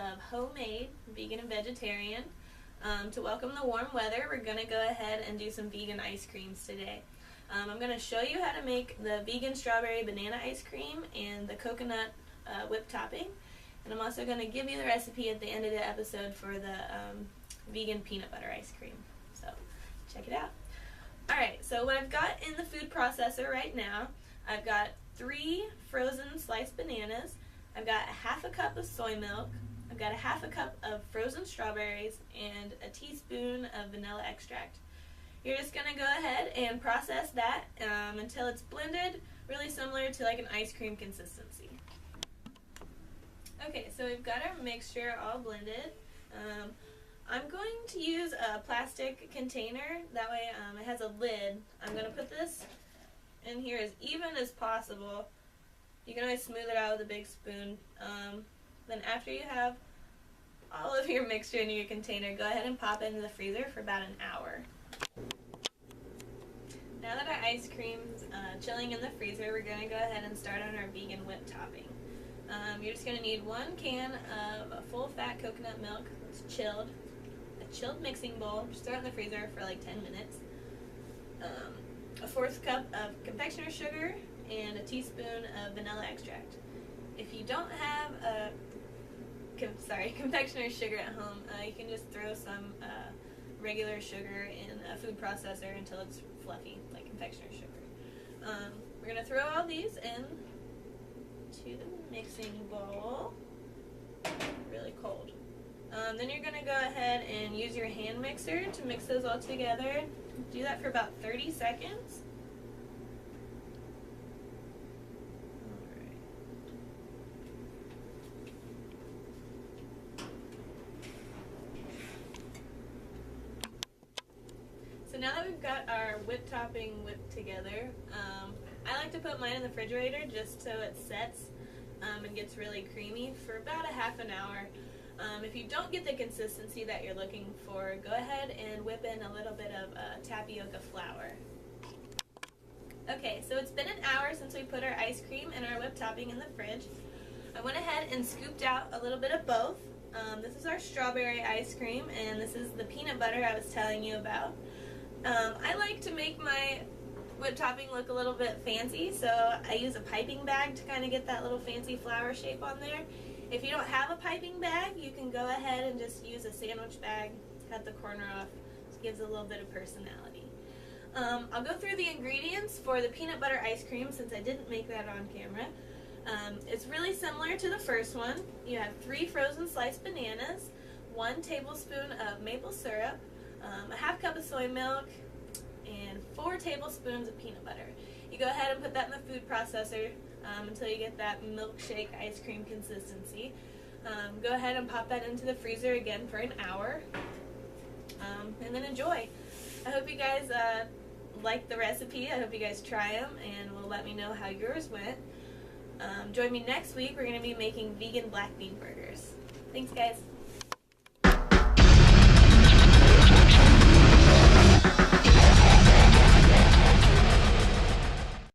of HoeMade, vegan and vegetarian. To welcome the warm weather, we're going to go ahead and do some vegan ice creams today. I'm going to show you how to make the vegan strawberry banana ice cream and the coconut whipped topping. And I'm also going to give you the recipe at the end of the episode for the vegan peanut butter ice cream. So check it out. Alright, so what I've got in the food processor right now, I've got 3 frozen sliced bananas, I've got a half a cup of soy milk, I've got a half a cup of frozen strawberries, and a teaspoon of vanilla extract. You're just going to go ahead and process that until it's blended, really similar to like an ice cream consistency. Okay, so we've got our mixture all blended. I'm going to use a plastic container, that way it has a lid. I'm going to put this in here as even as possible. You can always smooth it out with a big spoon. Then after you have all of your mixture in your container, go ahead and pop it into the freezer for about an hour. Now that our ice cream's chilling in the freezer, we're going to go ahead and start on our vegan whipped topping. You're just going to need 1 can of full-fat coconut milk that's chilled, a chilled mixing bowl, just throw it in the freezer for like 10 minutes, a 1/4 cup of confectioner's sugar, and a teaspoon of vanilla extract. If you don't have confectioner's sugar at home, you can just throw some regular sugar in a food processor until it's fluffy, like confectioner's sugar. We're going to throw all these in to the mixing bowl. Really cold. Then you're going to go ahead and use your hand mixer to mix those all together. Do that for about 30 seconds. Alright. So now that we've got our whipped topping whipped together, I like to put mine in the refrigerator just so it sets and gets really creamy for about a half an hour. If you don't get the consistency that you're looking for, go ahead and whip in a little bit of tapioca flour. Okay, so it's been an hour since we put our ice cream and our whipped topping in the fridge. I went ahead and scooped out a little bit of both. This is our strawberry ice cream, and this is the peanut butter I was telling you about. I like to make my whipped topping look a little bit fancy, so I use a piping bag to kind of get that little fancy flower shape on there. If you don't have a piping bag, you can go ahead and just use a sandwich bag, cut the corner off. It gives a little bit of personality. I'll go through the ingredients for the peanut butter ice cream since I didn't make that on camera. It's really similar to the first one. You have 3 frozen sliced bananas, 1 tablespoon of maple syrup, a half cup of soy milk, and 4 tablespoons of peanut butter. You go ahead and put that in the food processor until you get that milkshake ice cream consistency. Go ahead and pop that into the freezer again for an hour, and then enjoy. I hope you guys like the recipe. I hope you guys try them and will let me know how yours went. Join me next week. We're going to be making vegan black bean burgers. Thanks, guys.